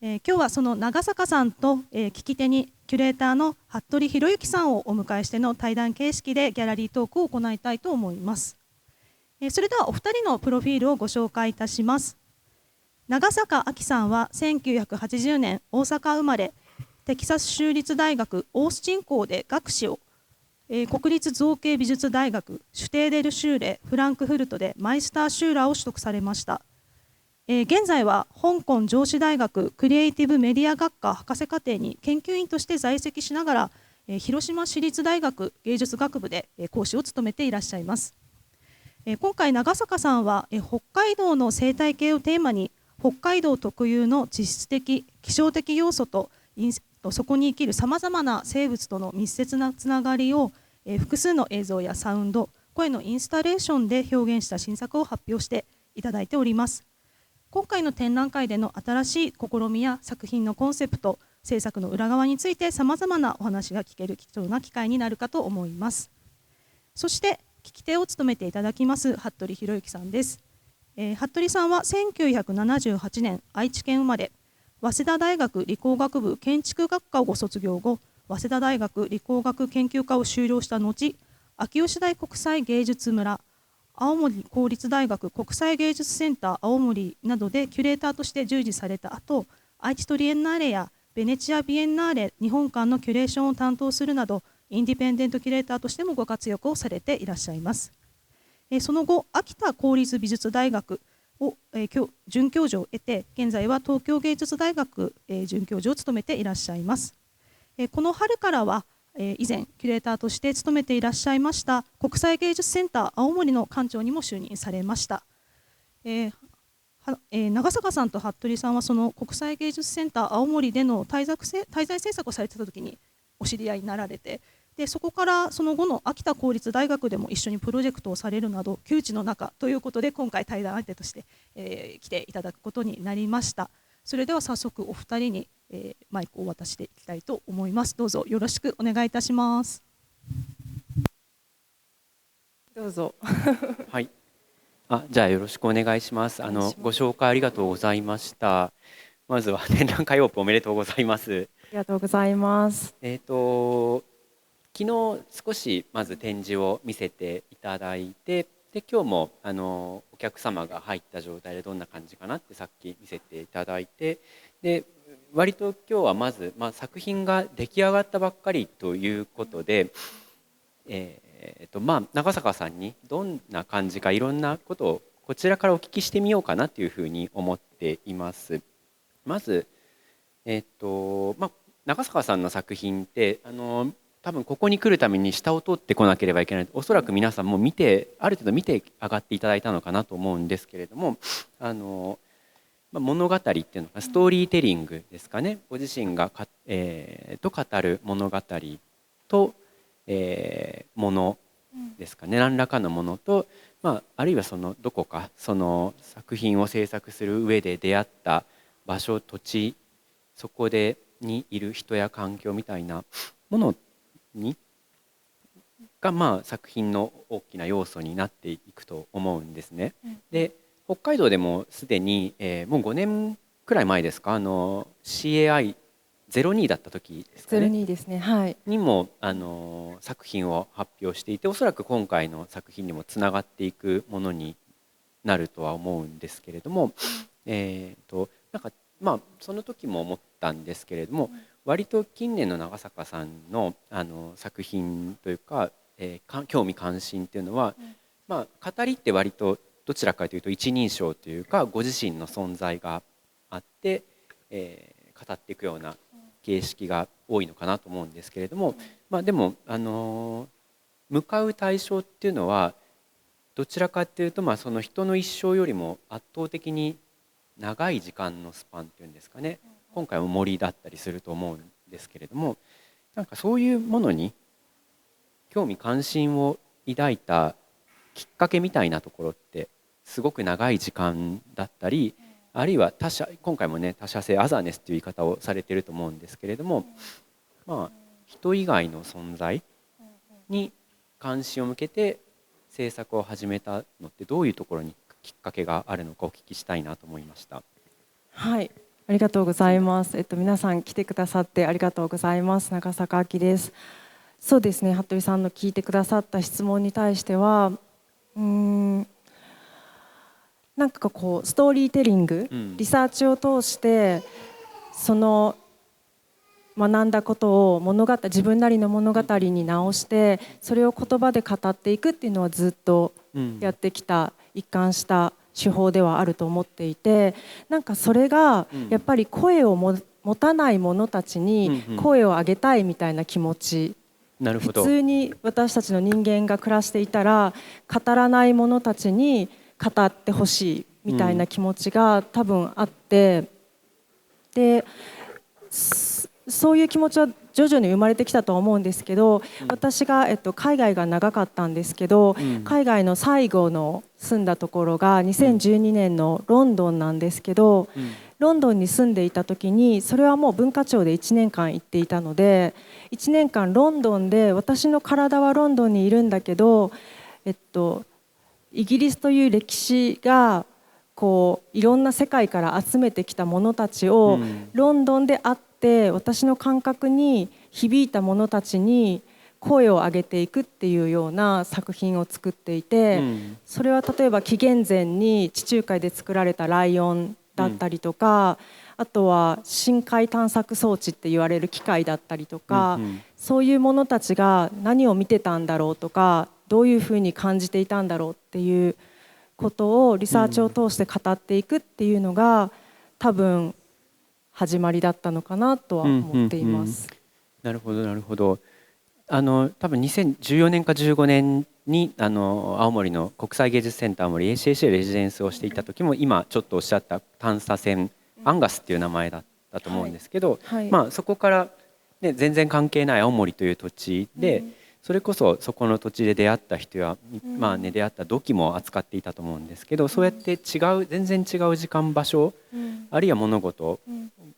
今日はその長坂さんと、聞き手にキュレーターの服部博之さんをお迎えしての対談形式でギャラリートークを行いたいと思います。それではお二人のプロフィールをご紹介いたします。長坂亜紀さんは1980年大阪生まれ、テキサス州立大学オースティン校で学士を、国立造形美術大学シュテーデルシューレフランクフルトでマイスターシューラーを取得されました。現在は香港上智大学クリエイティブメディア学科博士課程に研究員として在籍しながら、広島市立大学芸術学部で講師を務めていらっしゃいます。今回長坂さんは北海道の生態系をテーマに北海道特有の地質的気象的要素とそこに生きるさまざまな生物との密接なつながりを複数の映像やサウンド、声のインスタレーションで表現した新作を発表していただいております。今回の展覧会での新しい試みや作品のコンセプト、制作の裏側についてさまざまなお話が聞ける貴重な機会になるかと思います。そして聞き手を務めていただきます服部博之さんです。服部さんは1978年愛知県生まれ、早稲田大学理工学部建築学科をご卒業後、早稲田大学理工学研究科を修了した後、秋吉台国際芸術村、青森公立大学国際芸術センター青森などでキュレーターとして従事された後、愛知トリエンナーレやベネチアビエンナーレ日本館のキュレーションを担当するなど、インディペンデントキュレーターとしてもご活躍をされていらっしゃいます。その後、秋田公立美術大学を准教授を得て、現在は東京芸術大学准教授を務めていらっしゃいます。この春からは以前キュレーターとして務めていらっしゃいました国際芸術センター青森の館長にも就任されました。長坂さんと服部さんはその国際芸術センター青森での滞在制作をされていた時にお知り合いになられて、でそこからその後の秋田公立大学でも一緒にプロジェクトをされるなど旧知の仲ということで、今回対談相手として、来ていただくことになりました。それでは早速お二人に、マイクを渡していきたいと思います。どうぞよろしくお願いいたします。どうぞ。はい。じゃあよろしくお願いします。ご紹介ありがとうございました。まずは展覧会オープンおめでとうございます。ありがとうございます。昨日少しまず展示を見せていただいて、で今日もお客様が入った状態でどんな感じかなってさっき見せていただいて、で割と今日はまず、作品が出来上がったばっかりということで、長坂さんにどんな感じかいろんなことをこちらからお聞きしてみようかなというふうに思っています。まず、長坂さんの作品って多分ここに来るために下を通ってこなければいけない、おそらく皆さんもある程度見て上がっていただいたのかなと思うんですけれども、物語っていうのかストーリーテリングですかね、ご自身が語る物語と、ものですかね、何らかのものと、あるいはそのどこかその作品を制作する上で出会った場所土地、そこにいる人や環境みたいなものが作品の大きな要素になっていくと思うんですね。で北海道でもすでに、もう5年くらい前ですか、CAI02 だった時ですかね、02ですね、はい、にも作品を発表していて、おそらく今回の作品にもつながっていくものになるとは思うんですけれども、なんかその時も思ったんですけれども、割と近年の長坂さんの作品というか、興味関心っていうのは、語りって割とどちらかというと一人称というかご自身の存在があって、語っていくような形式が多いのかなと思うんですけれども、でも向かう対象っていうのはどちらかっていうと、その人の一生よりも圧倒的に長い時間のスパンっていうんですかね、今回も森だったりすると思うんですけれども、なんかそういうものに興味関心を抱いたきっかけみたいなところってすごく長い時間だったり、あるいは今回もね他者性アザーネスという言い方をされてると思うんですけれども、人以外の存在に関心を向けて制作を始めたのってどういうところにきっかけがあるのかお聞きしたいなと思いました。はい、ありがとうございます。皆さん来てくださってありがとうございます。長坂明です。そうですね、服部さんの聞いてくださった質問に対しては、なんかこうストーリーテリング、リサーチを通してその学んだことを自分なりの物語に直してそれを言葉で語っていくっていうのはずっとやってきた一貫した手法ではあると思っていて、なんかそれがやっぱり声を持たない者たちに声を上げたいみたいな気持ち、普通に私たちの人間が暮らしていたら語らない者たちに語ってほしいみたいな気持ちが多分あって、でそういう気持ちは徐々に生まれてきたとは思うんですけど、私が、海外が長かったんですけど、海外の最後の住んだところが2012年のロンドンなんですけど、ロンドンに住んでいた時にそれはもう文化庁で1年間行っていたので、1年間ロンドンで私の体はロンドンにいるんだけど、イギリスという歴史がこういろんな世界から集めてきた者たちをロンドンで会って私の感覚に響いた者たちに声を上げていくっていうような作品を作っていて、それは例えば紀元前に地中海で作られたライオンだったりとか、あとは深海探索装置って言われる機械だったりとか、そういう者たちが何を見てたんだろうとかどういうふうに感じていたんだろうっていうことをリサーチを通して語っていくっていうのが多分始まりだったのかなとは思っています。なるほどなるほど。多分2014年か15年に青森の国際芸術センター青森 ACAC でレジデンスをしていた時も今ちょっとおっしゃった探査船アンガスっていう名前だったと思うんですけど、そこから、ね、全然関係ない青森という土地で、それこそそこの土地で出会った人や、出会った土器も扱っていたと思うんですけど、そうやって全然違う時間場所、あるいは物事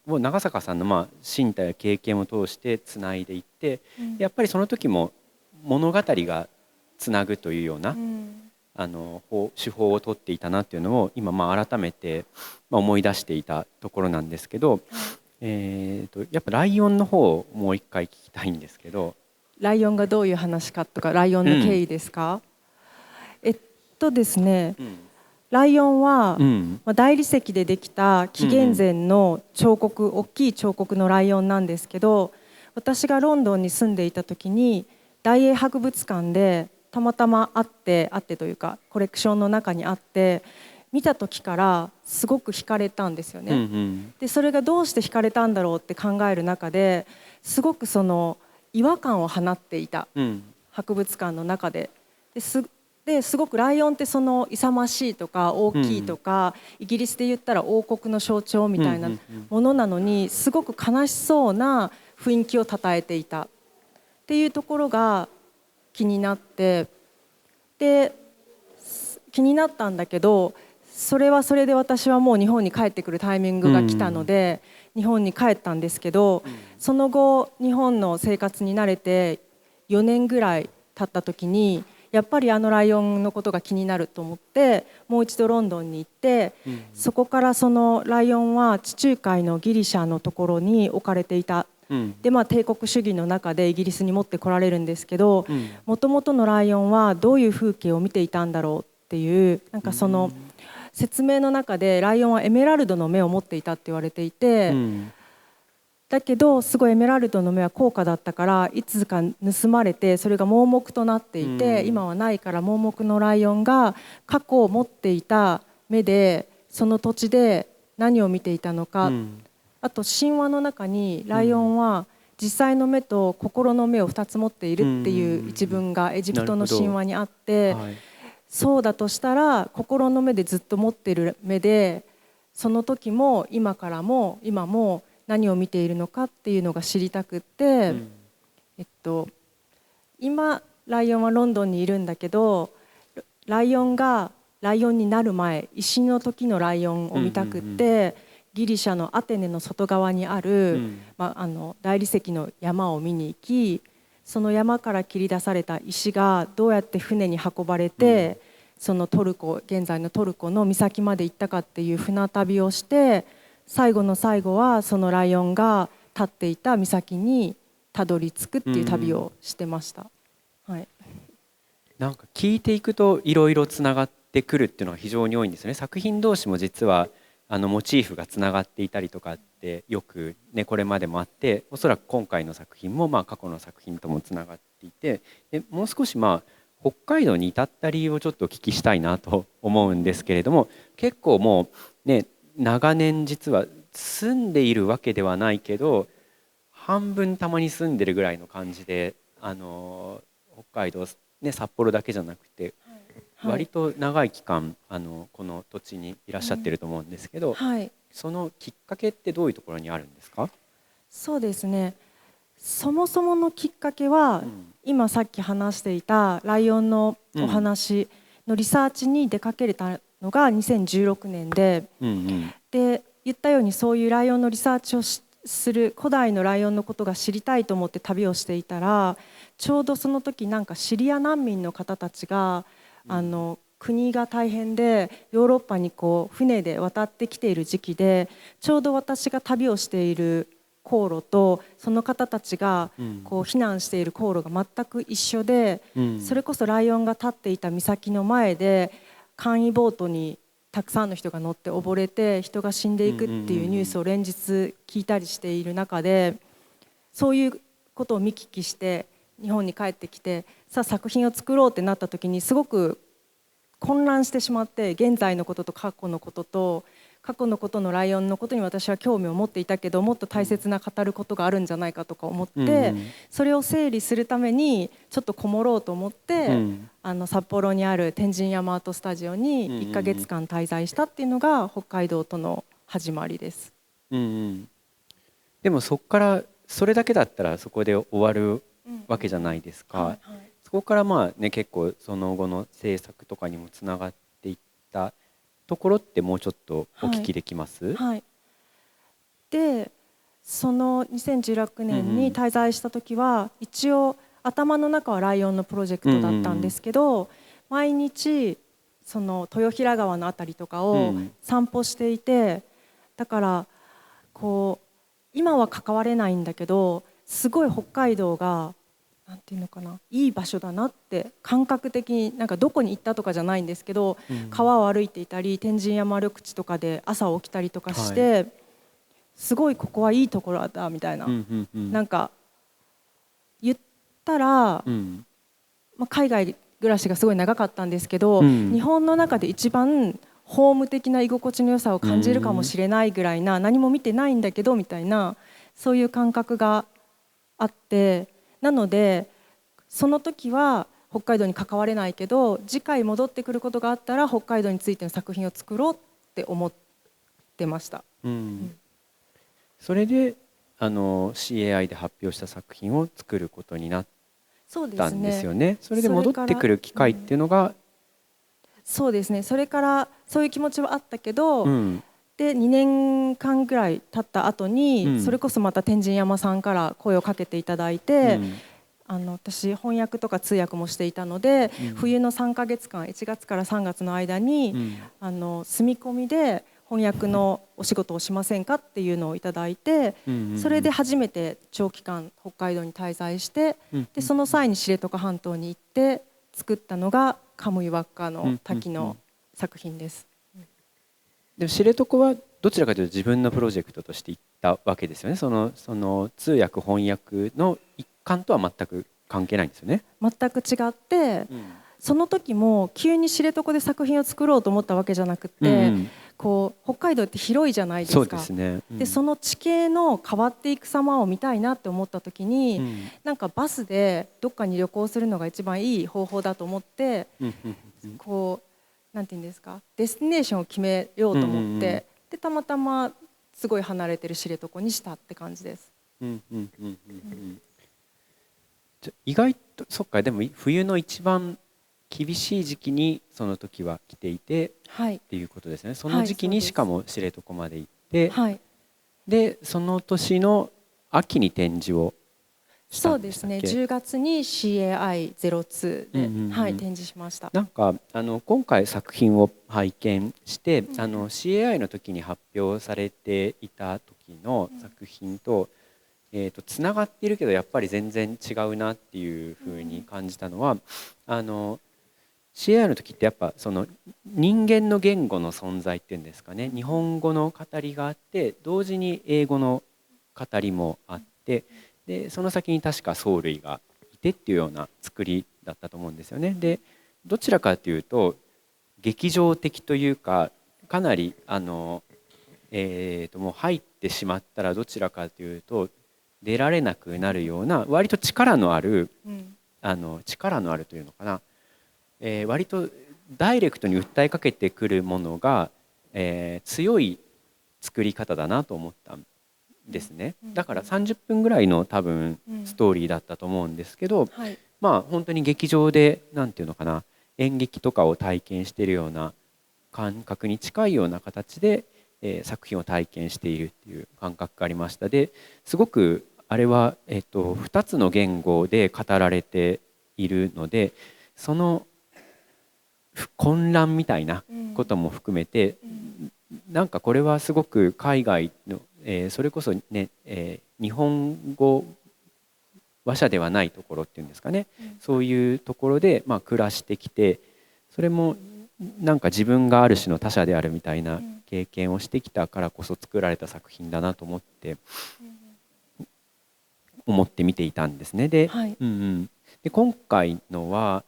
を長坂さんの身体や経験を通してつないでいって、やっぱりその時も物語がつなぐというような、手法をとっていたなっていうのを今改めて思い出していたところなんですけど、やっぱライオンの方をもう一回聞きたいんですけど。ライオンがどういう話かとか、ライオンの経緯ですか？ですね、ライオンは、大理石でできた紀元前の彫刻、大きい彫刻のライオンなんですけど、私がロンドンに住んでいた時に大英博物館でたまたまあってというかコレクションの中にあって、見た時からすごく惹かれたんですよね。でそれがどうして惹かれたんだろうって考える中ですごくその違和感を放っていた、博物館の中ですごくライオンってその勇ましいとか大きいとか、イギリスで言ったら王国の象徴みたいなものなのに、すごく悲しそうな雰囲気をたたえていたっていうところが気になって、で気になったんだけど、それはそれで私はもう日本に帰ってくるタイミングが来たので、日本に帰ったんですけど、その後日本の生活に慣れて4年ぐらい経った時にやっぱりあのライオンのことが気になると思ってもう一度ロンドンに行って、そこからそのライオンは地中海のギリシャのところに置かれていた。で帝国主義の中でイギリスに持ってこられるんですけど、もともとのライオンはどういう風景を見ていたんだろうっていう、なんかその説明の中でライオンはエメラルドの目を持っていたって言われていて、だけどすごいエメラルドの目は高価だったからいつか盗まれてそれが盲目となっていて、今はないから盲目のライオンが過去を持っていた目でその土地で何を見ていたのか、あと神話の中にライオンは実際の目と心の目を2つ持っているっていう一文がエジプトの神話にあって、そうだとしたら心の目でずっと持っている目でその時も今からも今も何を見ているのかっていうのが知りたくって、今ライオンはロンドンにいるんだけど、ライオンがライオンになる前、石の時のライオンを見たくって、ギリシャのアテネの外側にある、大理石の山を見に行き、その山から切り出された石がどうやって船に運ばれて、その現在のトルコの岬まで行ったかっていう船旅をして、最後の最後はそのライオンが立っていた岬にたどり着くっていう旅をしてました。はい、なんか聞いていくといろいろつながってくるっていうのが非常に多いんですよね。作品同士も実はモチーフがつながっていたりとかってよくねこれまでもあって、おそらく今回の作品も過去の作品ともつながっていて、でもう少し北海道に至った理由をちょっとお聞きしたいなと思うんですけれども、結構もうね長年実は住んでいるわけではないけど半分たまに住んでるぐらいの感じで、北海道、ね、札幌だけじゃなくて、はい、割と長い期間この土地にいらっしゃってると思うんですけど、はい、そのきっかけってどういうところにあるんですか？そうですね、そもそものきっかけは、今さっき話していたライオンのお話のリサーチに出かけれたのが2016年で、で言ったようにそういうライオンのリサーチをする古代のライオンのことが知りたいと思って旅をしていたら、ちょうどその時なんかシリア難民の方たちが国が大変でヨーロッパに船で渡ってきている時期で、ちょうど私が旅をしている航路とその方たちが避難している航路が全く一緒で、それこそライオンが立っていた岬の前で簡易ボートにたくさんの人が乗って溺れて人が死んでいくっていうニュースを連日聞いたりしている中で、そういうことを見聞きして日本に帰ってきて、さあ作品を作ろうってなった時にすごく混乱してしまって、現在のことと過去のことと、過去のことのライオンのことに私は興味を持っていたけど、もっと大切な語ることがあるんじゃないかとか思って、それを整理するためにちょっとこもろうと思って、札幌にある天神山アートスタジオに1ヶ月間滞在したっていうのが北海道との始まりです。でもそこからそれだけだったらそこで終わるわけじゃないですか。そこから結構その後の制作とかにもつながっていったところってもうちょっとお聞きできます？でその2016年に滞在した時は、一応頭の中はライオンのプロジェクトだったんですけど、毎日その豊平川のあたりとかを散歩していて、だから今は関われないんだけど、すごい北海道がなんていうのかな、いい場所だなって感覚的に、なんかどこに行ったとかじゃないんですけど、川を歩いていたり天神山緑地とかで朝起きたりとかして、すごいここはいいところだみたいな、なんか言ったら、海外暮らしがすごい長かったんですけど、日本の中で一番ホーム的な居心地の良さを感じるかもしれないぐらいな、何も見てないんだけどみたいな、そういう感覚があって、なのでその時は北海道に関われないけど、次回戻ってくることがあったら北海道についての作品を作ろうって思ってました。それでCAI で発表した作品を作ることになったんですよね。それで戻ってくる機会っていうのが、そうですね、それからそういう気持ちはあったけど、で2年間ぐらい経った後に、それこそまた天神山さんから声をかけていただいて、私翻訳とか通訳もしていたので、冬の3ヶ月間1月から3月の間に、住み込みで翻訳のお仕事をしませんかっていうのをいただいて、それで初めて長期間北海道に滞在して、でその際に知床半島に行って作ったのがカムイワッカの滝の作品です。でも知床はどちらかというと自分のプロジェクトとして行ったわけですよね。その通訳翻訳の一環とは全く関係ないんですよね。全く違って、その時も急に知床で作品を作ろうと思ったわけじゃなくて、北海道って広いじゃないですか。そうですね。でその地形の変わっていく様を見たいなって思った時に、なんかバスでどっかに旅行するのが一番いい方法だと思って、なんていうんですか、デスティネーションを決めようと思って、でたまたますごい離れてる知床にしたって感じです。意外とそっか。でも冬の一番厳しい時期にその時は来ていて、っていうことですね。その時期にしかも知床まで行って、でその年の秋に展示をそうですね。10月に CAI02 で、はい、展示しました。なんか今回作品を拝見して、CAI の時に発表されていた時の作品と、つながっているけどやっぱり全然違うなっていうふうに感じたのは、CAI の時ってやっぱその人間の言語の存在っていうんですかね、日本語の語りがあって同時に英語の語りもあって、でその先に確か藻類がいてっていうような作りだったと思うんですよね。でどちらかというと劇場的というか、かなりもう入ってしまったらどちらかというと出られなくなるような、割と力のある力のあるというのかな、割とダイレクトに訴えかけてくるものが、強い作り方だなと思ったんですね。だから30分ぐらいの多分ストーリーだったと思うんですけど、まあ本当に劇場でなんていうのかな、演劇とかを体験しているような感覚に近いような形で、作品を体験しているっていう感覚がありました。ですごくあれは、2つの言語で語られているので、その混乱みたいなことも含めて、なんかこれはすごく海外の、それこそね、日本語話者ではないところっていうんですかね、そういうところでまあ暮らしてきて、それもなんか自分がある種の他者であるみたいな経験をしてきたからこそ作られた作品だなと思って見ていたんですね。で今回のは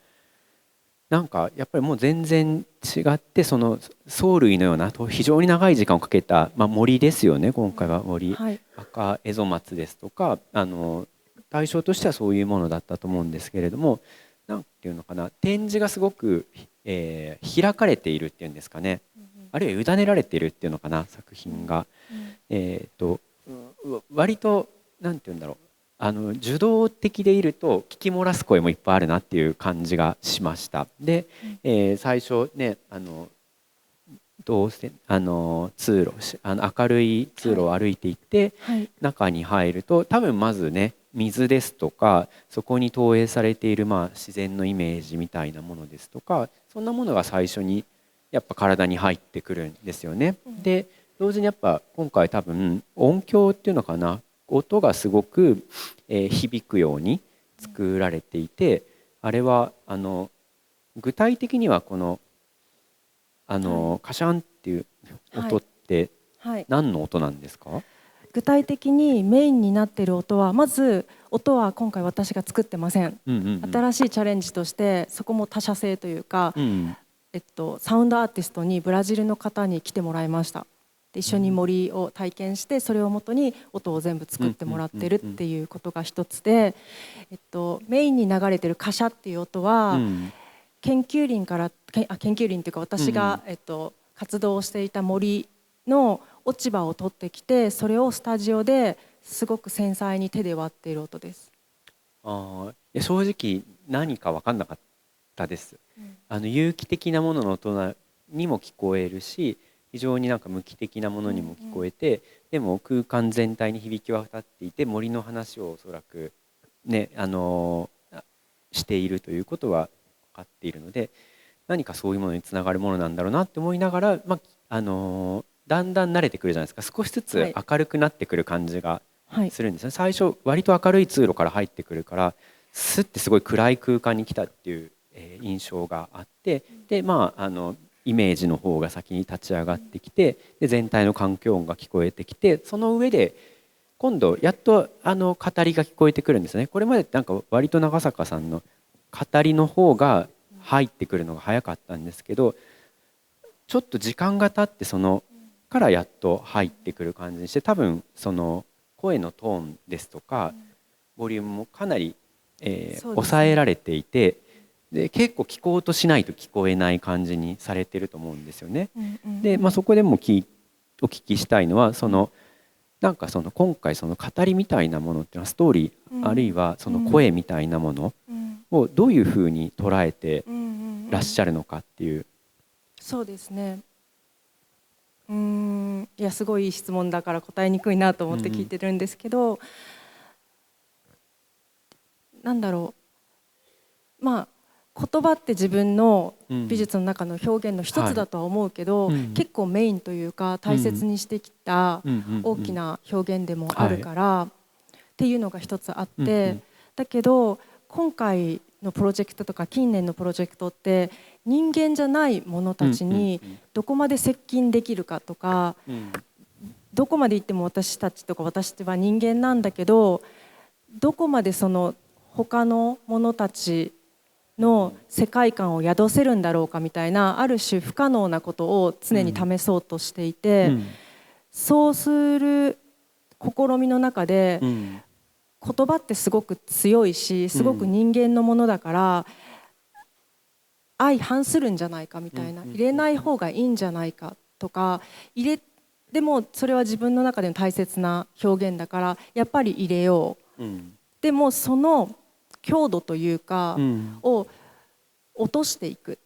なんかやっぱりもう全然違って、その藻類のような非常に長い時間をかけた、森ですよね。今回は森、赤エゾマツですとか、対象としてはそういうものだったと思うんですけれども、なんていうのかな、展示がすごく、開かれているっていうんですかね、あるいは委ねられているっていうのかな、作品が、割となんていうんだろう、受動的でいると聞き漏らす声もいっぱいあるなっていう感じがしました。で、最初ね、どうせ通路、明るい通路を歩いていって、中に入ると多分まずね、水ですとかそこに投影されている自然のイメージみたいなものですとか、そんなものが最初にやっぱ体に入ってくるんですよね。で同時にやっぱ今回多分音響っていうのかな、音がすごく、響くように作られていて、あれは具体的にはこのカシャンっていう音って何の音なんですか？具体的にメインになっている音は、まず音は今回私が作ってません。新しいチャレンジとしてそこも他社製というか、サウンドアーティストにブラジルの方に来てもらいました。で一緒に森を体験して、それをもとに音を全部作ってもらってるっていうことが一つで、メインに流れてるカシャっていう音は、研究林っていうか私が、活動をしていた森の落ち葉を取ってきて、それをスタジオですごく繊細に手で割っている音です。正直何か分かんなかったです。有機的なものの音にも聞こえるし、非常になんか無機的なものにも聞こえて、でも空間全体に響き渡っていて、森の話をおそらくね、しているということは分かっているので、何かそういうものにつながるものなんだろうなって思いながら、だんだん慣れてくるじゃないですか。少しずつ明るくなってくる感じがするんですね。最初割と明るい通路から入ってくるから、スッてすごい暗い空間に来たっていう印象があって、でイメージの方が先に立ち上がってきて、で全体の環境音が聞こえてきて、その上で今度やっと語りが聞こえてくるんですね。これまでなんか割と長坂さんの語りの方が入ってくるのが早かったんですけど、ちょっと時間が経ってそのからやっと入ってくる感じにして、多分その声のトーンですとかボリュームもかなり、抑えられていて、で結構聞こうとしないと聞こえない感じにされてると思うんですよね。で、そこでもお聞きしたいのは、なんか今回その語りみたいなものっていうのは、ストーリー、あるいはその声みたいなものをどういうふうに捉えてらっしゃるのかっていう。そうですね。いやすごいいい質問だから答えにくいなと思って聞いてるんですけど、なんだろう、まあ言葉って自分の美術の中の表現の一つだとは思うけど、結構メインというか大切にしてきた大きな表現でもあるから、っていうのが一つあって、だけど今回のプロジェクトとか近年のプロジェクトって人間じゃない者たちにどこまで接近できるかとか、どこまで行っても私たちとか私は人間なんだけど、どこまでその他の者たちの世界観を宿せるんだろうかみたいな、ある種不可能なことを常に試そうとしていて、そうする試みの中で言葉ってすごく強いし、すごく人間のものだから相反するんじゃないかみたいな、入れない方がいいんじゃないかとか、でもそれは自分の中での大切な表現だからやっぱり入れよう、でもその強度というかを落としていく、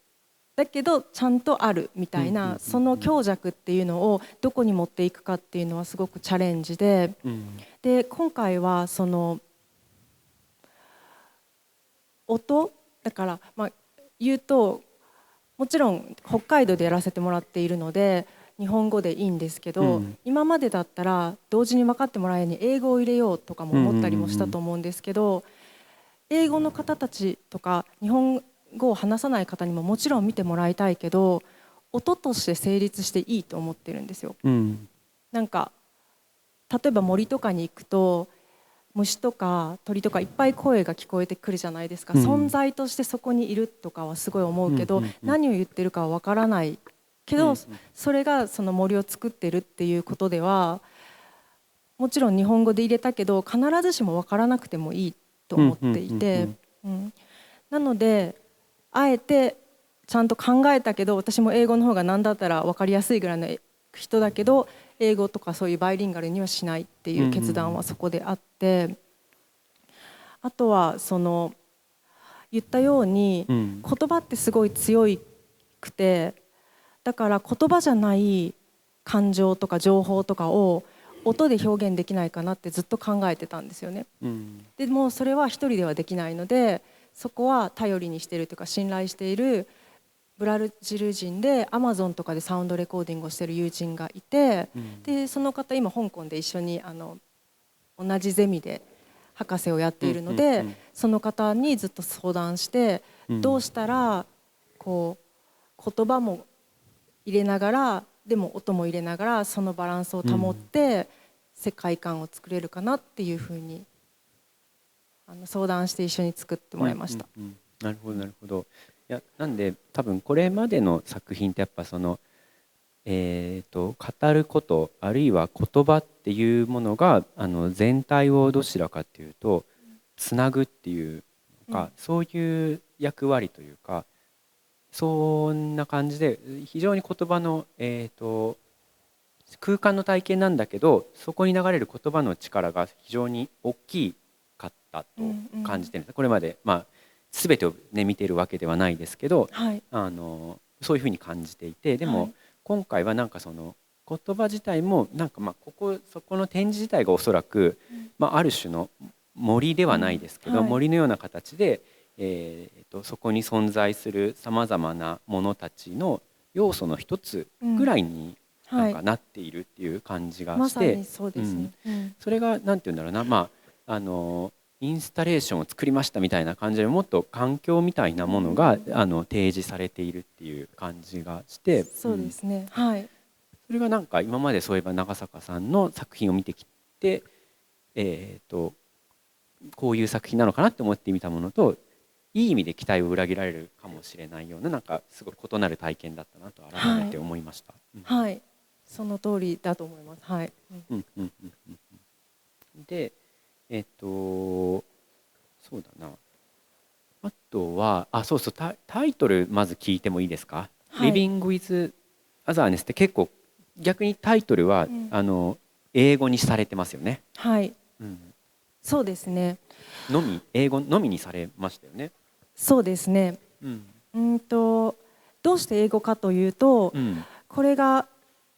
だけどちゃんとあるみたいな、その強弱っていうのをどこに持っていくかっていうのはすごくチャレンジで、で今回はその音だから、言うともちろん北海道でやらせてもらっているので日本語でいいんですけど、今までだったら同時に分かってもらえるように英語を入れようとかも思ったりもしたと思うんですけど、英語の方たちとか日本語を話さない方にももちろん見てもらいたいけど、音として成立していいと思ってるんですよ。なんか例えば森とかに行くと虫とか鳥とかいっぱい声が聞こえてくるじゃないですか、存在としてそこにいるとかはすごい思うけど、何を言ってるかは分からないけど、それがその森を作ってるっていうことではもちろん日本語で入れたけど必ずしも分からなくてもいいと思っていて、なのであえてちゃんと考えたけど、私も英語の方が何だったら分かりやすいぐらいの人だけど英語とかそういうバイリンガルにはしないっていう決断はそこであって、あとはその言ったように言葉ってすごい強くて、だから言葉じゃない感情とか情報とかを音で表現できないかなってずっと考えてたんですよね。でもそれは一人ではできないので、そこは頼りにしているというか信頼しているブラジル人でアマゾンとかでサウンドレコーディングをしている友人がいて、でその方今香港で一緒に同じゼミで博士をやっているので、その方にずっと相談して、どうしたらこう言葉も入れながらでも音も入れながらそのバランスを保って世界観を作れるかなっていうふうに相談して一緒に作ってもらいました。なるほどなるほど。いやなんで多分これまでの作品ってやっぱその語ることあるいは言葉っていうものが全体をどちらかっていうとつなぐっていうか、そういう役割というか、そんな感じで非常に言葉の空間の体験なんだけど、そこに流れる言葉の力が非常に大きかったと感じてるんです。これまで全てを見ているわけではないですけど、そういうふうに感じていて、でも今回はなんかその言葉自体もなんかそこの展示自体がおそらくある種の森ではないですけど、森のような形でそこに存在するさまざまなものたちの要素の一つぐらいになんかなっているっていう感じがして、それがなんていうんだろうな、インスタレーションを作りましたみたいな感じでもっと環境みたいなものが提示されているっていう感じがして、そうですね、それがなんか今までそういえば長坂さんの作品を見てきて、こういう作品なのかなって思ってみたものと、いい意味で期待を裏切られるかもしれないような、なんかすごい異なる体験だったなと改めて思いました。その通りだと思います。でそうだな、あとはそうそう、タイトルまず聞いてもいいですか。Living with Otherness って結構逆にタイトルは、英語にされてますよね。そうですね。英語のみにされましたよね。そうですね。どうして英語かというと、これが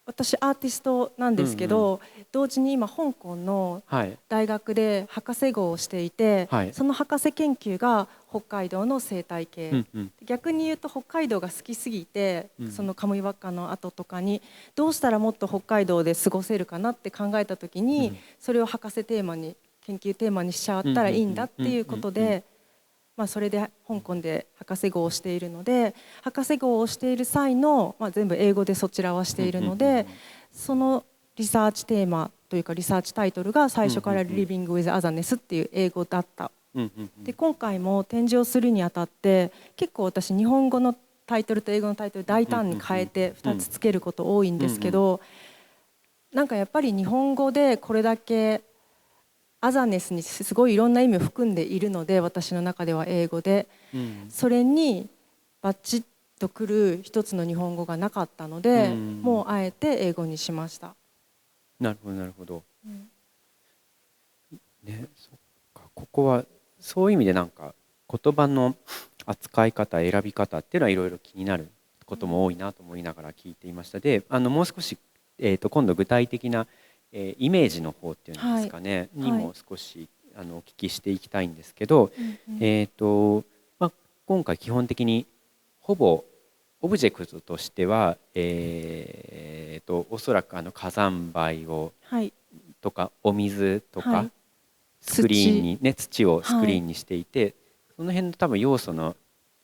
私アーティストなんですけど、同時に今香港の大学で博士号をしていて、その博士研究が北海道の生態系、逆に言うと北海道が好きすぎて、そのカムイワッカの後とかにどうしたらもっと北海道で過ごせるかなって考えた時に、それを博士テーマに研究テーマにしちゃったらいいんだっていうことで、それで香港で博士号をしているので、博士号をしている際の、全部英語でそちらはしているので、そのリサーチテーマというかリサーチタイトルが最初から「Living with Otherness」っていう英語だった。で今回も展示をするにあたって結構私日本語のタイトルと英語のタイトル大胆に変えて2つつけること多いんですけど、なんかやっぱり日本語でこれだけアザネスにすごいいろんな意味を含んでいるので、私の中では英語で、それにバッチッとくる一つの日本語がなかったので、もうあえて英語にしました。なるほどなるほど、ね、そっか、ここはそういう意味でなんか言葉の扱い方選び方っていうのはいろいろ気になることも多いなと思いながら聞いていました。でもう少し、今度具体的なイメージの方っていうんですかね、にも少しお聞きしていきたいんですけど、今回基本的にほぼオブジェクトとしては、おそらく火山灰を、とかお水とか、スクリーンにね、土をスクリーンにしていて、その辺の多分要素の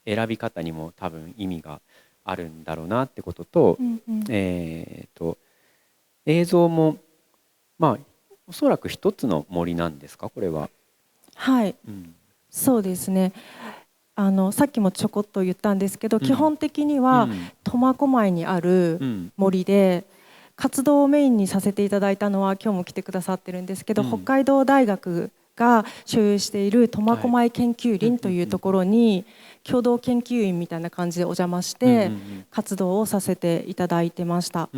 選び方にも多分意味があるんだろうなってことと、映像もおそらく一つの森なんですか、これは。はい、そうですね。さっきもちょこっと言ったんですけど、基本的には苫小牧にある森で、活動をメインにさせていただいたのは今日も来てくださってるんですけど、北海道大学が所有している苫小牧研究林というところに共同研究員みたいな感じでお邪魔して活動をさせていただいてました。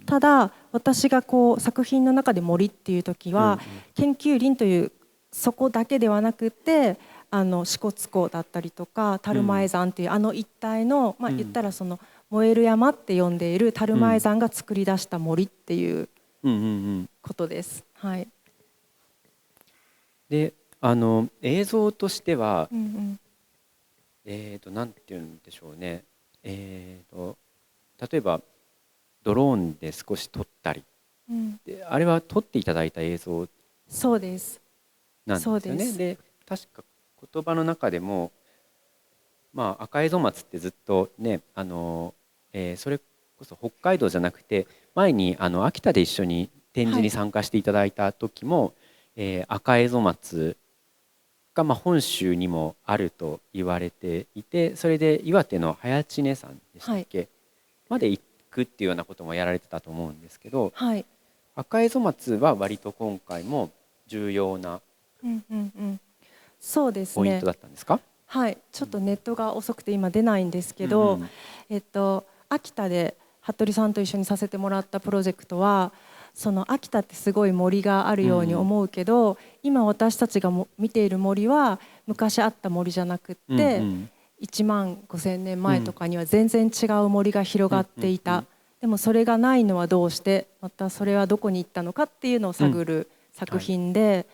ただ私がこう作品の中で森っていう時は、研究林というそこだけではなくて、支笏湖だったりとか樽前山という一帯の、言ったらその燃える山って呼んでいる樽前山が作り出した森っていうことです。はい。で映像としては、なんて言うんでしょうね、例えばドローンで少し撮ったり、であれは撮っていただいた映像そうですなんですよね。で確か言葉の中でも、赤エゾマツってずっとね、それこそ北海道じゃなくて前に秋田で一緒に展示に参加していただいた時も、赤エゾマツが本州にもあると言われていて、それで岩手の早知根山でしたっけ、まで行くっていうようなこともやられてたと思うんですけど、赤エゾマツは割と今回も重要なそうですね、ポイントだったんですか？はい、ちょっとネットが遅くて今出ないんですけど、秋田で服部さんと一緒にさせてもらったプロジェクトは、その秋田ってすごい森があるように思うけど、今私たちが見ている森は昔あった森じゃなくって、1万5,000年前とかには全然違う森が広がっていた。でもそれがないのはどうして、またそれはどこに行ったのかっていうのを探る作品で、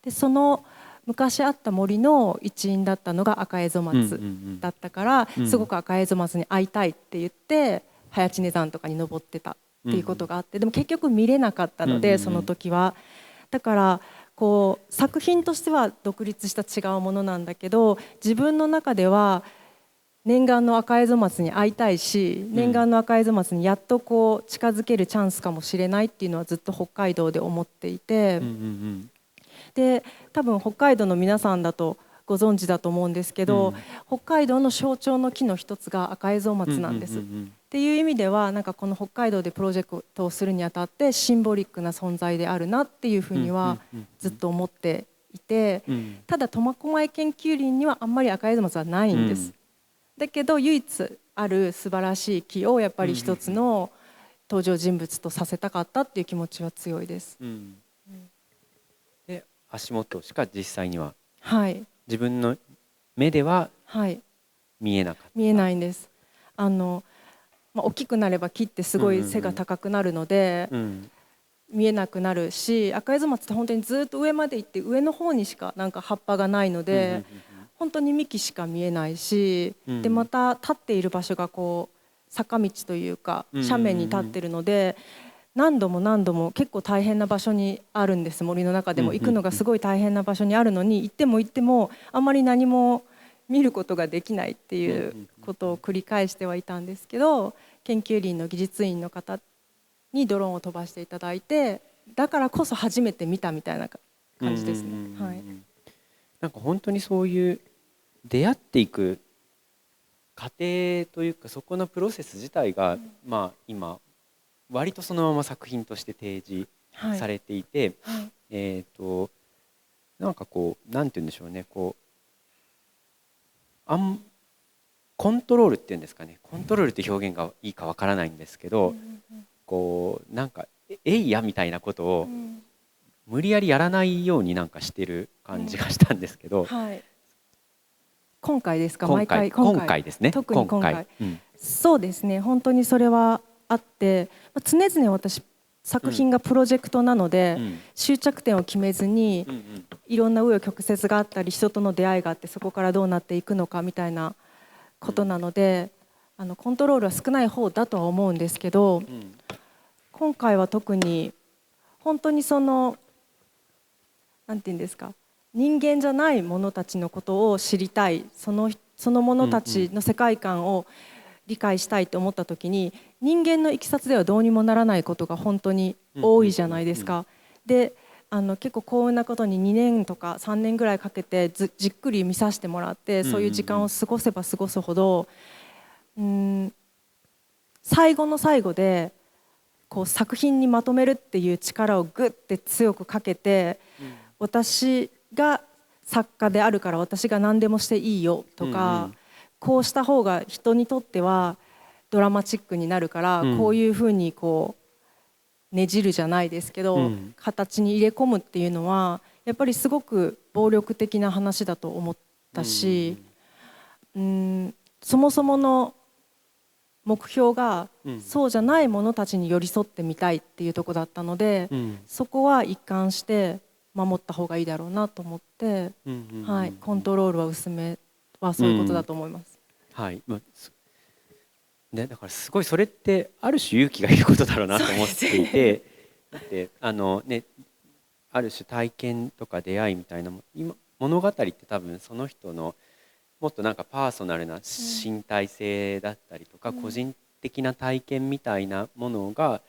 その昔あった森の一員だったのが赤エゾマツだったから、すごく赤エゾマツに会いたいって言って早知根山とかに登ってたっていうことがあって、でも結局見れなかったので、その時は。だからこう作品としては独立した違うものなんだけど、自分の中では念願の赤エゾマツに会いたいし、念願の赤エゾマツにやっとこう近づけるチャンスかもしれないっていうのはずっと北海道で思っていて、で多分北海道の皆さんだとご存知だと思うんですけど、北海道の象徴の木の一つが赤エゾマツなんです。っていう意味ではなんかこの北海道でプロジェクトをするにあたってシンボリックな存在であるなっていうふうにはずっと思っていて、ただ苫小牧研究林にはあんまり赤エゾマツはないんです。だけど唯一ある素晴らしい木をやっぱり一つの登場人物とさせたかったっていう気持ちは強いです。で足元しか実際には、自分の目では見えなかった、見えないんです。大きくなれば木ってすごい背が高くなるので、見えなくなるし、赤江松って本当にずっと上まで行って上の方にしかなんか葉っぱがないので、本当に幹しか見えないし、でまた立っている場所がこう坂道というか斜面に立ってるので、何度も何度も結構大変な場所にあるんです。森の中でも行くのがすごい大変な場所にあるのに、行っても行ってもあまり何も見ることができないっていうことを繰り返してはいたんですけど、研究林の技術員の方にドローンを飛ばしていただいて、だからこそ初めて見たみたいな感じですね。はい、なんか本当にそういう出会っていく過程というか、そこのプロセス自体が、まあ今割とそのまま作品として提示されていて、なんかこうなんて言うんでしょうね、こうコントロールっていうんですかね、コントロールって表現がいいかわからないんですけど、こうなんかえいやみたいなことを無理やりやらないようになんかしてる感じがしたんですけど、今回ですか？今回ですね。特に今回、そうですね、本当にそれはあって、常々私作品がプロジェクトなので、終着点を決めずに、いろんな紆余曲折があったり人との出会いがあって、そこからどうなっていくのかみたいなことなので、コントロールは少ない方だとは思うんですけど、今回は特に本当にそのなんていうんですか、人間じゃない者たちのことを知りたい、その者たちの世界観を理解したいと思った時に、人間のいきさつではどうにもならないことが本当に多いじゃないですか。で結構幸運なことに2年とか3年ぐらいかけてじっくり見させてもらって、そういう時間を過ごせば過ごすほど、最後の最後でこう作品にまとめるっていう力をグッて強くかけて、私が作家であるから私が何でもしていいよとか、こうした方が人にとってはドラマチックになるから、こういうふうにこうねじるじゃないですけど、形に入れ込むっていうのはやっぱりすごく暴力的な話だと思ったし、そもそもの目標がそうじゃない者たちに寄り添ってみたいっていうところだったので、そこは一貫して守った方がいいだろうなと思って、コントロールは薄めはそういうことだと思います。ね、だからすごいそれってある種勇気がいることだろうなと思っていて、だってね、ある種体験とか出会いみたいな物語って多分その人のもっとなんかパーソナルな身体性だったりとか、個人的な体験みたいなものが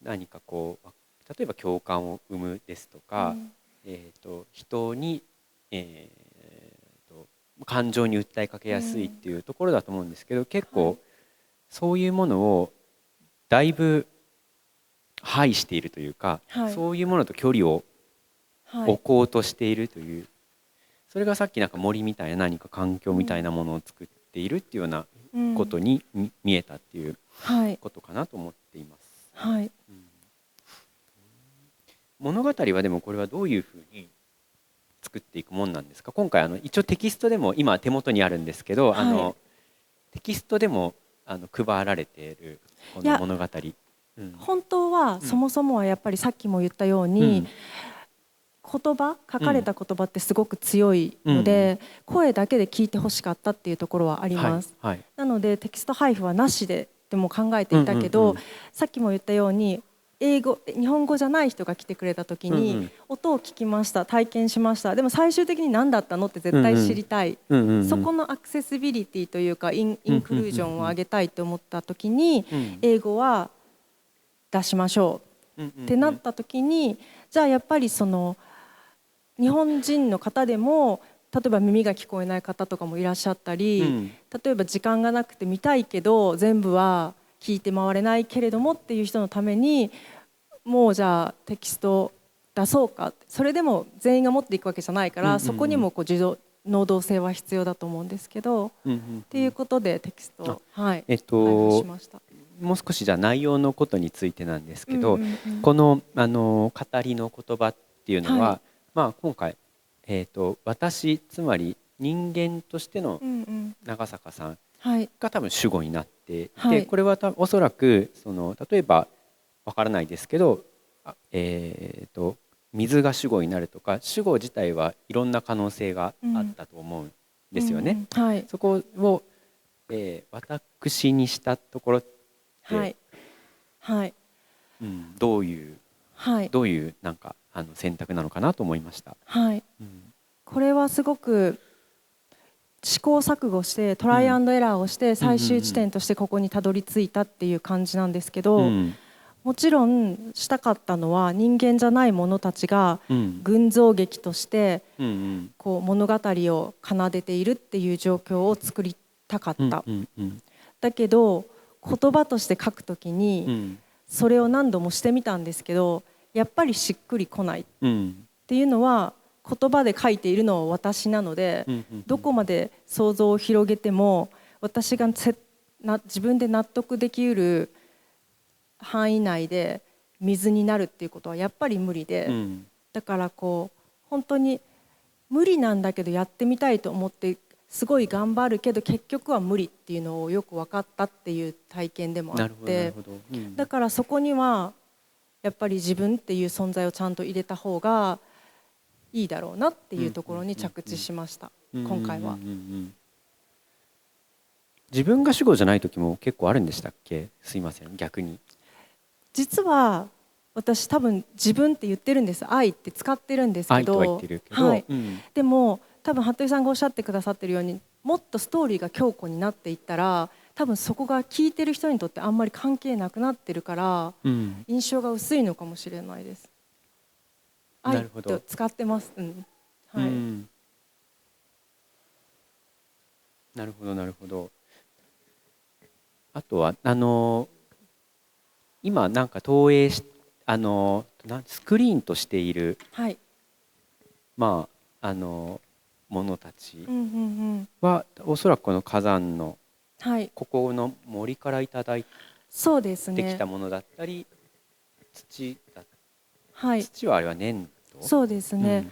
何かこう例えば共感を生むですとか、人に、感情に訴えかけやすいっていうところだと思うんですけど、結構そういうものをだいぶ排しているというか、そういうものと距離を置こうとしているという、それがさっきなんか森みたいな何か環境みたいなものを作っているっていうようなことに見えたっていうことかなと思っています。物語はでもこれはどういうふうに作っていくもんなんですか？今回一応テキストでも今手元にあるんですけど、テキストでも配られているこの物語、本当はそもそもはやっぱりさっきも言ったように、言葉書かれた言葉ってすごく強いので、声だけで聞いてほしかったっていうところはあります。なのでテキスト配布はなしでも考えていたけど、さっきも言ったように日本語じゃない人が来てくれた時に、音を聞きました、体験しました、でも最終的に何だったのって絶対知りたい、そこのアクセシビリティというかインクルージョンを上げたいと思った時に、英語は出しましょうってなった時に、じゃあやっぱりその日本人の方でも例えば耳が聞こえない方とかもいらっしゃったり、例えば時間がなくて見たいけど全部は聞いて回れないけれどもっていう人のために、もうじゃあテキスト出そうか、それでも全員が持っていくわけじゃないから、そこにもこう能動性は必要だと思うんですけど、っていうことでテキストを配布しました。もう少しじゃあ内容のことについてなんですけど、この語りの言葉っていうのは、今回、私つまり人間としての長坂さんが多分主語になっていて、はい、これはおそらく例えばわからないですけど、水が主語になるとか、主語自体はいろんな可能性があったと思うんですよね。はい、そこを、私にしたところって、はいはい、どういうはい、なんか選択なのかなと思いました。はい、これはすごく試行錯誤してトライアンドエラーをして最終地点としてここにたどり着いたっていう感じなんですけど、もちろんしたかったのは人間じゃない者たちが群像劇としてこう物語を奏でているっていう状況を作りたかった。だけど言葉として書くときにそれを何度もしてみたんですけど、やっぱりしっくりこないっていうのは、言葉で書いているのは私なので、どこまで想像を広げても私が自分で納得できる範囲内で水になるっていうことはやっぱり無理で、だからこう本当に無理なんだけどやってみたいと思ってすごい頑張るけど結局は無理っていうのをよく分かったっていう体験でもあって、だからそこにはやっぱり自分っていう存在をちゃんと入れた方がいいだろうなっていうところに着地しました、今回は。自分が主語じゃない時も結構あるんでしたっけ？すいません、逆に。実は私多分自分って言ってるんです。愛って使ってるんですけど、愛とは言ってるけど、でも多分服部さんがおっしゃってくださってるように、もっとストーリーが強固になっていったら多分そこが聞いてる人にとってあんまり関係なくなってるから、印象が薄いのかもしれないです。愛と使ってます。はい。なるほどなるほど。あとは今なんか投影しスクリーンとしている、まあものたちはおそらくこの火山のここの森からいただいてきたものだったり、土はあれは粘土。そうですね。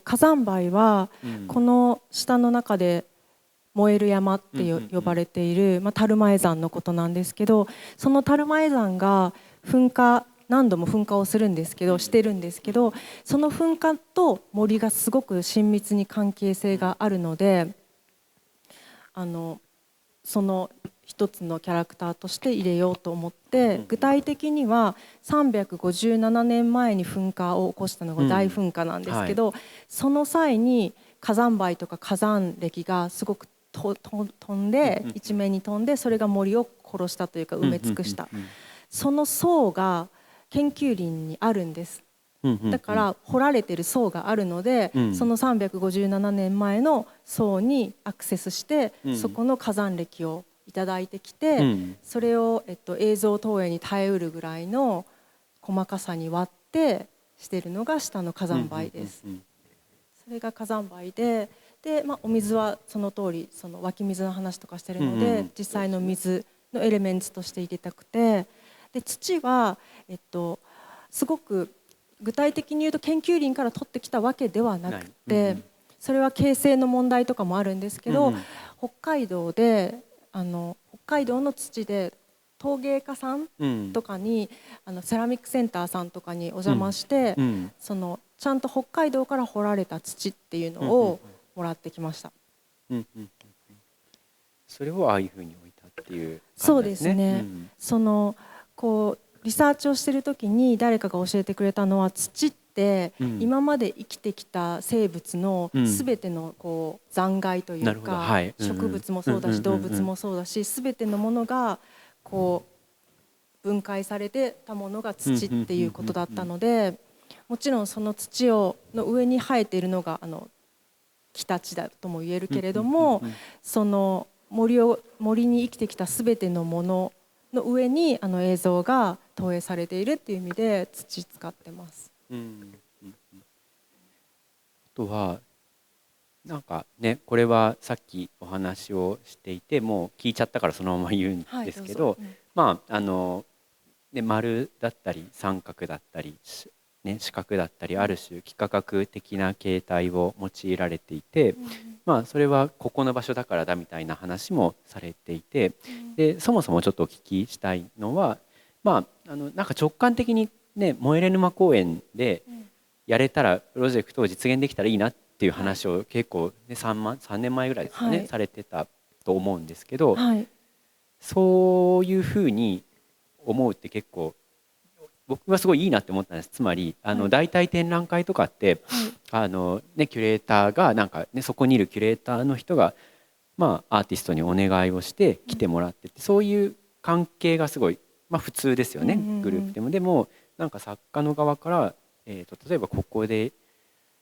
火山灰はこの下の中で燃える山って呼ばれているタルマエ山のことなんですけど、そのタルマエ山が何度も噴火をしてるんですけど、その噴火と森がすごく親密に関係性があるので、その一つのキャラクターとして入れようと思って、具体的には357年前に噴火を起こしたのが大噴火なんですけど、その際に火山灰とか火山礫がすごく飛んで一面に飛んで、それが森を殺したというか埋め尽くした、その層が研究林にあるんです。だから掘られてる層があるので、その357年前の層にアクセスして、そこの火山礫をいただいてきて、それを、映像投影に耐えうるぐらいの細かさに割ってしてるのが下の火山灰です。それが火山灰で、お水はその通りその湧き水の話とかしてるので、実際の水のエレメンツとして入れたくて、で土は、すごく具体的に言うと研究林から取ってきたわけではなくて、それは形成の問題とかもあるんですけど、北海道の土で陶芸家さんとかに、セラミックセンターさんとかにお邪魔して、ちゃんと北海道から掘られた土っていうのをもらってきました。それをああいうふうに置いたっていう感じですね。そうですね。リサーチをしている時に誰かが教えてくれたのは、土って今まで生きてきた生物の全ての残骸というか、植物もそうだし動物もそうだし、全てのものが分解されてたものが土っていうことだったので、もちろんその土の上に生えているのが木たちだとも言えるけれども、その森に生きてきた全てのものの上に映像が投影されているっていう意味で土使ってます。あとはなんかね、これはさっきお話をしていてもう聞いちゃったからそのまま言うんですけど、丸だったり三角だったり、四角だったり、ある種幾何学的な形態を用いられていて、それはここの場所だからだみたいな話もされていて、でそもそもちょっとお聞きしたいのは、なんか直感的にね燃えれ沼公園でやれたらプロジェクトを実現できたらいいなっていう話を結構、ね、3年前ぐらいですかね、されてたと思うんですけど、そういうふうに思うって結構僕はすごいいいなって思ったんです。つまり大体展覧会とかって、キュレーターがなんか、ね、そこにいるキュレーターの人が、アーティストにお願いをして来てもらってて、そういう関係がすごい、普通ですよね、グループでも。でもなんか作家の側から、例えばここで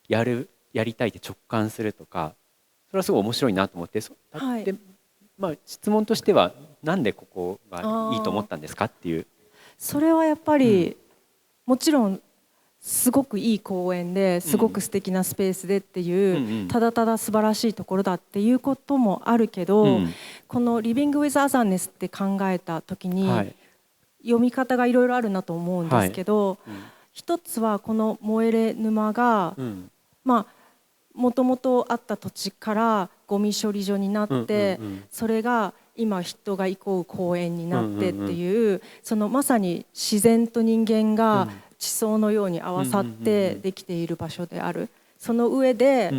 やりたいって直感するとか、それはすごい面白いなと思って、で質問としてはなんでここがいいと思ったんですかっていう。それはやっぱり、もちろんすごくいい公園ですごく素敵なスペースでっていう、ただただ素晴らしいところだっていうこともあるけど、この「リビング・ウィズ・アザーネス」って考えた時に、読み方がいろいろあるなと思うんですけど、一つはこの燃えれ沼が、もともとあった土地からゴミ処理場になって、それが今人が行こう公園になってっていう、そのまさに自然と人間が地層のように合わさってできている場所である。その上で、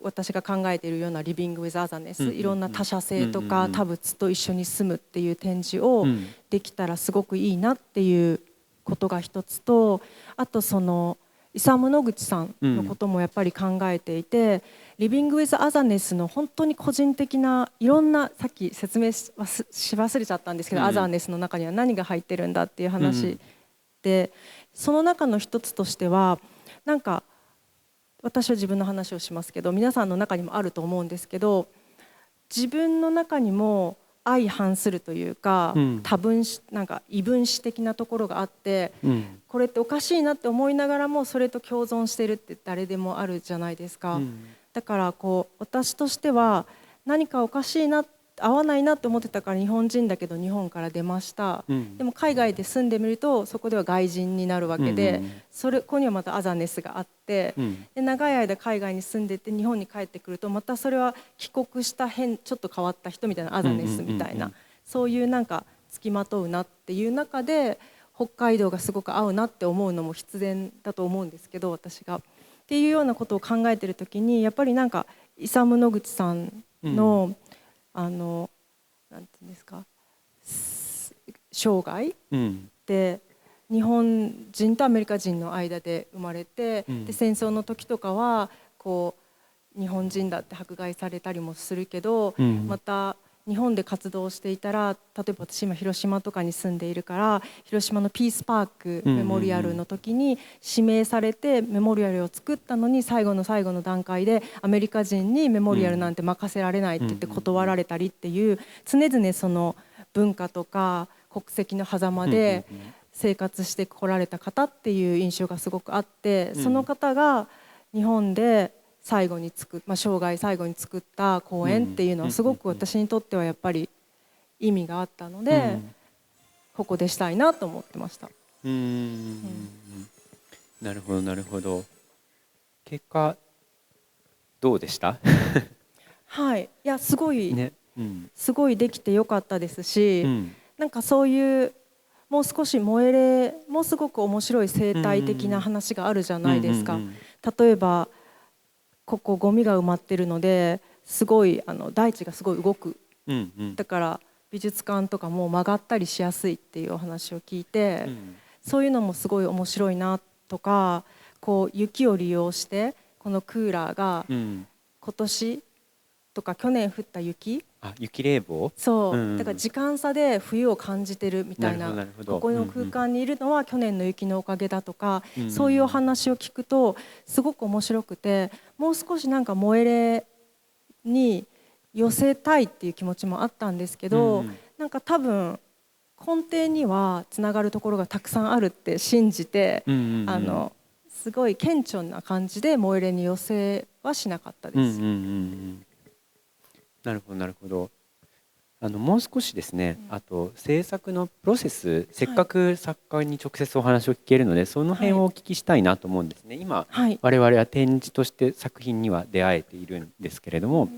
私が考えているようなリビング・ウィズ・アザネス、いろんな他者性とか他物と一緒に住むっていう展示をできたらすごくいいなっていうことが一つと、あとそのイサム・ノグチさんのこともやっぱり考えていて、リビング・ウィズ・アザネスの本当に個人的ないろんな、さっき説明し忘れちゃったんですけど、アザネスの中には何が入ってるんだっていう話で、その中の一つとしては、なんか私は自分の話をしますけど、皆さんの中にもあると思うんですけど、自分の中にも相反するというか、多分なんか異分子的なところがあって、これっておかしいなって思いながらもそれと共存してるって誰でもあるじゃないですか。だから私としては何かおかしいな、合わないなって思ってたから日本人だけど日本から出ました、でも海外で住んでみるとそこでは外人になるわけで、ここにはまたアザネスがあって、で長い間海外に住んでて日本に帰ってくるとまたそれは帰国したちょっと変わった人みたいなアザネスみたいな、そういうなんか付きまとうなっていう中で北海道がすごく合うなって思うのも必然だと思うんですけど、私が。っていうようなことを考えてる時にやっぱりなんかイサム・ノグチさんの、なんていうんですか、生涯で日本人とアメリカ人の間で生まれて、で戦争の時とかは日本人だって迫害されたりもするけど、また日本で活動していたら、例えば私今広島とかに住んでいるから広島のピースパークメモリアルの時に指名されてメモリアルを作ったのに最後の最後の段階でアメリカ人にメモリアルなんて任せられないって言って断られたりっていう、常々その文化とか国籍の狭間で生活してこられた方っていう印象がすごくあって、その方が日本で最後に生涯最後に作った公演っていうのはすごく私にとってはやっぱり意味があったので、ここでしたいなと思ってました。なるほどなるほど。結果どうでした？はい、いやすごい、すごいできてよかったですし、なんかそういうもう少しもうすごく面白い生態的な話があるじゃないですか。例えばここゴミが埋まってるのですごい大地がすごい動く、だから美術館とかも曲がったりしやすいっていうお話を聞いて、そういうのもすごい面白いなとか、雪を利用してこのクーラーが今年とか去年降った雪、雪冷房、そうだから時間差で冬を感じてるみたいな、ここの空間にいるのは去年の雪のおかげだとか、そういうお話を聞くとすごく面白くて、もう少しなんか燃えれに寄せたいっていう気持ちもあったんですけど、なんか多分根底にはつながるところがたくさんあるって信じて、すごい顕著な感じで燃えれに寄せはしなかったです。なるほどなるほど。もう少しですね、あと制作のプロセス、せっかく作家に直接お話を聞けるので、その辺をお聞きしたいなと思うんですね。今、我々は展示として作品には出会えているんですけれども、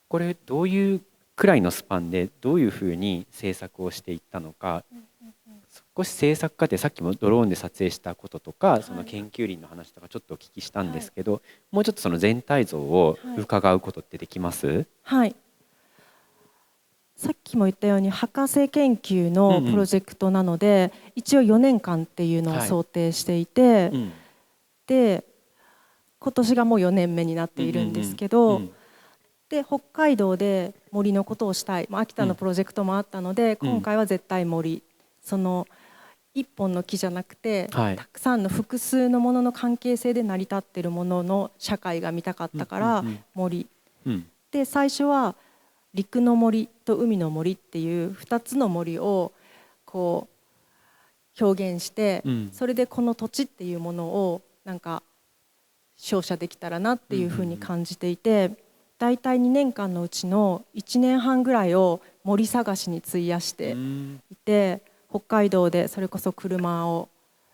これどういうくらいのスパンでどういうふうに制作をしていったのか、少し制作過程、さっきもドローンで撮影したこととか、その研究林の話とかちょっとお聞きしたんですけど、もうちょっとその全体像を伺うことってできます？はい、さっきも言ったように博士研究のプロジェクトなので、一応4年間っていうのを想定していて、で今年がもう4年目になっているんですけど、で北海道で森のことをしたい、秋田のプロジェクトもあったので、今回は絶対森、その一本の木じゃなくて、たくさんの複数のものの関係性で成り立っているものの社会が見たかったから森、で最初は陸の森と海の森っていう2つの森をこう表現して、それでこの土地っていうものをなんか照射できたらなっていうふうに感じていて、だいたい2年間のうちの1年半ぐらいを森探しに費やしていて、北海道でそれこそ車を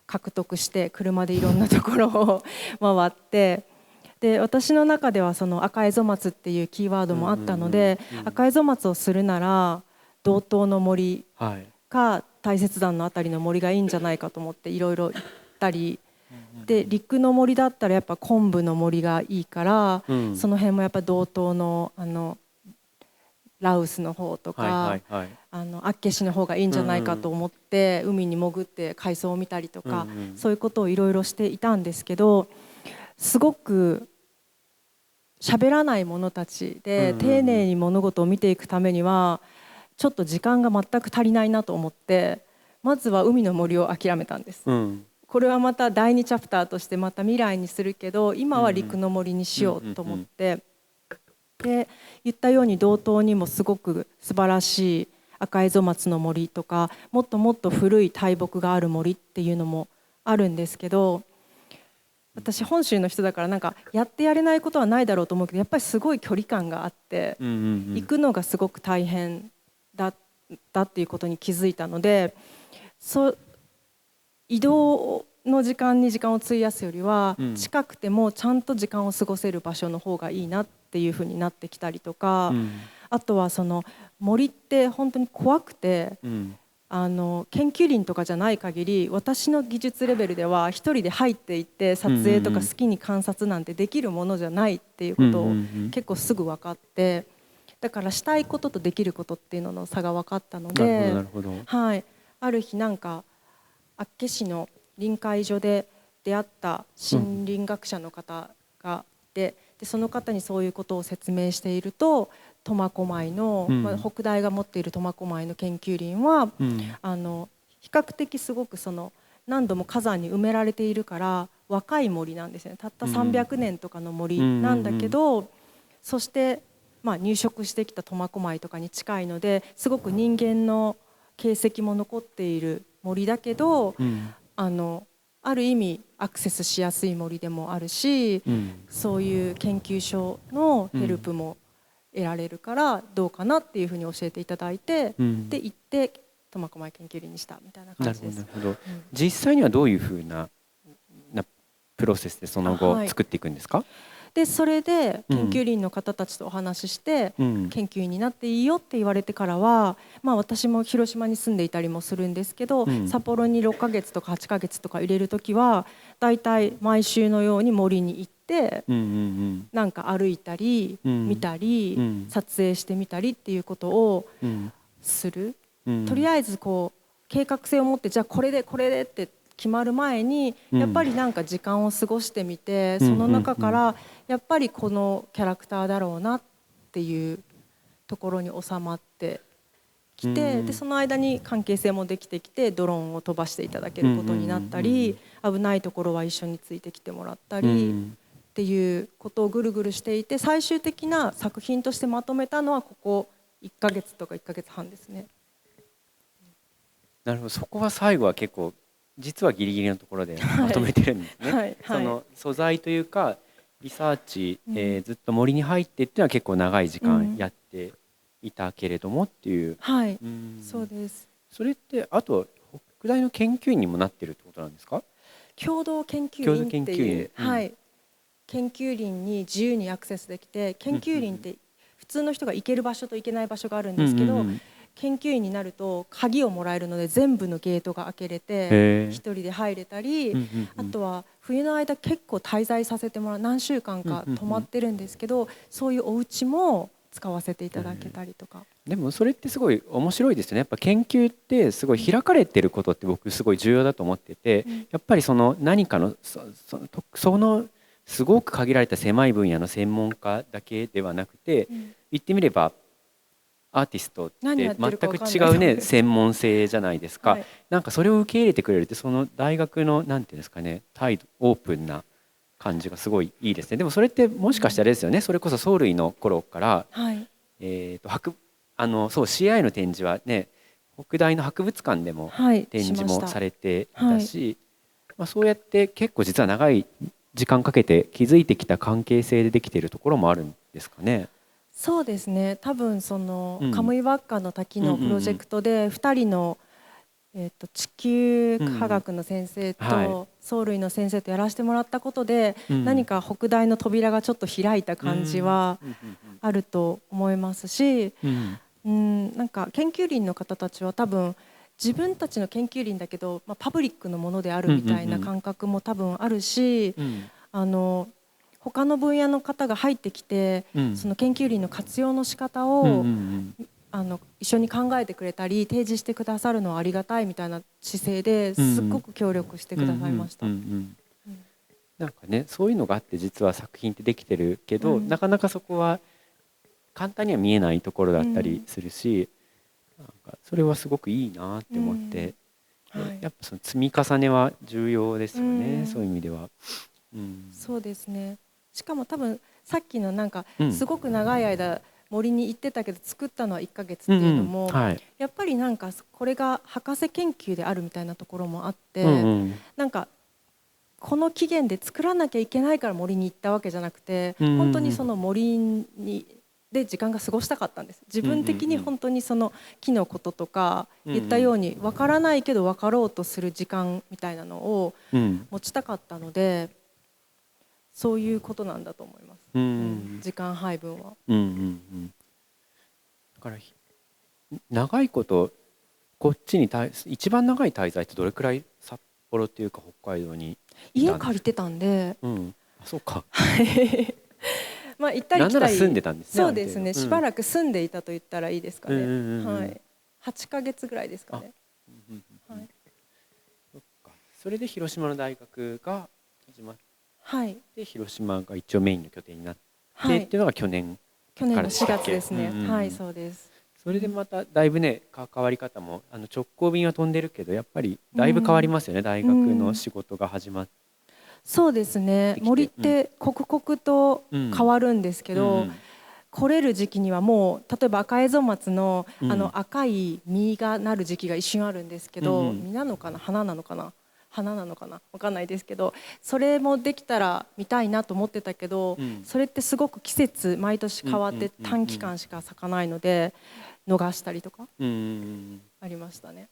獲得して車でいろんなところを回って、で私の中ではその赤エゾマツっていうキーワードもあったので、赤エゾマツをするなら道東の森か大雪山のあたりの森がいいんじゃないかと思っていろいろ行ったり、で陸の森だったらやっぱ昆布の森がいいから、その辺もやっぱ道東の羅臼の方とか厚岸の方がいいんじゃないかと思って、海に潜って海藻を見たりとか、そういうことをいろいろしていたんですけど、すごく喋らない者たちで丁寧に物事を見ていくためにはちょっと時間が全く足りないなと思って、まずは海の森を諦めたんです。これはまた第2チャプターとしてまた未来にするけど、今は陸の森にしようと思って、で言ったように道東にもすごく素晴らしい赤エゾマツの森とか、もっともっと古い大木がある森っていうのもあるんですけど、私本州の人だからなんかやってやれないことはないだろうと思うけど、やっぱりすごい距離感があって、行くのがすごく大変だったっていうことに気づいたので、移動の時間に時間を費やすよりは、近くてもちゃんと時間を過ごせる場所の方がいいなっていうふうになってきたりとか、あとはその森って本当に怖くて、研究林とかじゃない限り私の技術レベルでは一人で入っていって撮影とか好きに観察なんてできるものじゃないっていうことを結構すぐ分かって、だからしたいこととできることっていうのの差が分かったので、はい、ある日なんか厚岸の臨海所で出会った森林学者の方がいて、でその方にそういうことを説明していると、苫小牧の、北大が持っている苫小牧の研究林は、比較的すごくその何度も火山に埋められているから若い森なんですね。たった300年とかの森なんだけど、そして入植してきた苫小牧とかに近いので、すごく人間の形跡も残っている森だけど、ある意味アクセスしやすい森でもあるし、そういう研究所のヘルプも得られるからどうかなっていうふうに教えていただいて、で行って苫小牧研究林にしたみたいな感じです。実際にはどういうふうなプロセスでその後作っていくんですか？でそれで研究林の方たちとお話しして、研究員になっていいよって言われてからは、私も広島に住んでいたりもするんですけど、札幌に6ヶ月とか8ヶ月とか入れる時はだいたい毎週のように森に行って、なんか歩いたり見たり、撮影してみたりっていうことをする。とりあえずこう計画性を持って、じゃあこれでこれでって決まる前にやっぱりなんか時間を過ごしてみて、その中からやっぱりこのキャラクターだろうなっていうところに収まってきて、でその間に関係性もできてきてドローンを飛ばしていただけることになったり、危ないところは一緒についてきてもらったりっていうことをぐるぐるしていて、最終的な作品としてまとめたのはここ1ヶ月とか1ヶ月半ですね。なるほど。そこは最後は結構実はギリギリのところでまとめてるんですね。その素材というかリサーチ、ずっと森に入ってっていうのは結構長い時間やっていたけれどもっていう。はい、そうです。それってあと北大の研究員にもなってるってことなんですか？共同研究林っていう、はい、研究林に自由にアクセスできて、研究林って普通の人が行ける場所と行けない場所があるんですけど、研究員になると鍵をもらえるので全部のゲートが開けれて一人で入れたり、あとは冬の間結構滞在させてもらう、何週間か泊まってるんですけど、そういうお家も使わせていただけたりとか。でもそれってすごい面白いですよね。やっぱ研究ってすごい開かれてることって僕すごい重要だと思ってて、やっぱりその何かのそのすごく限られた狭い分野の専門家だけではなくて、言ってみればアーティストって全く違うね専門性じゃないですか。なんかそれを受け入れてくれるって、その大学のなんていうんですかね、態度オープンな感じがすごいいいですね。でもそれってもしかしたらですよね、それこそ藻類の頃から、そう CI の展示はね、北大の博物館でも展示もされていたし、そうやって結構実は長い時間かけて築いてきた関係性でできているところもあるんですかね。そうですね、多分そのカムイワッカの滝のプロジェクトで2人の地球科学の先生と藻類の先生とやらせてもらったことで、何か北大の扉がちょっと開いた感じはあると思いますし、なんか研究林の方たちは多分自分たちの研究林だけど、パブリックのものであるみたいな感覚も多分あるし、他の分野の方が入ってきて、その研究林の活用の仕方を一緒に考えてくれたり提示してくださるのはありがたいみたいな姿勢ですっごく協力してくださいました。なんかね、そういうのがあって実は作品ってできてるけど、なかなかそこは簡単には見えないところだったりするし、なんかそれはすごくいいなって思って、やっぱその積み重ねは重要ですよね、そういう意味では。そうですね。しかも多分さっきのなんかすごく長い間森に行ってたけど作ったのは1ヶ月っていうのも、やっぱりなんかこれが博士研究であるみたいなところもあって、なんかこの期限で作らなきゃいけないから森に行ったわけじゃなくて、本当にその森にで時間が過ごしたかったんです。自分的に本当にその木のこととか言ったように分からないけど分かろうとする時間みたいなのを持ちたかったので、そういうことなんだと思います。時間配分は。だから長いことこっちに一番長い滞在ってどれくらい札幌っていうか北海道に家借りてたんで、そうか。行ったり来たり。なんなら住んでたんですね。そうですね。しばらく住んでいたと言ったらいいですかね。はい。8ヶ月ぐらいですかね。それで広島の大学が始まって、広島が一応メインの拠点になってっていうのが去年の4月ですね。はい、そうです。それでまただいぶね関わり方も直行便は飛んでるけどやっぱりだいぶ変わりますよね、大学の仕事が始まって。そうですね、森って刻々と変わるんですけど、来れる時期にはもう例えば赤エゾマツの赤い実がなる時期が一瞬あるんですけど、実なのかな花なのかな花なのかな分かんないですけど、それもできたら見たいなと思ってたけど、それってすごく季節毎年変わって短期間しか咲かないので逃したりとかありましたね。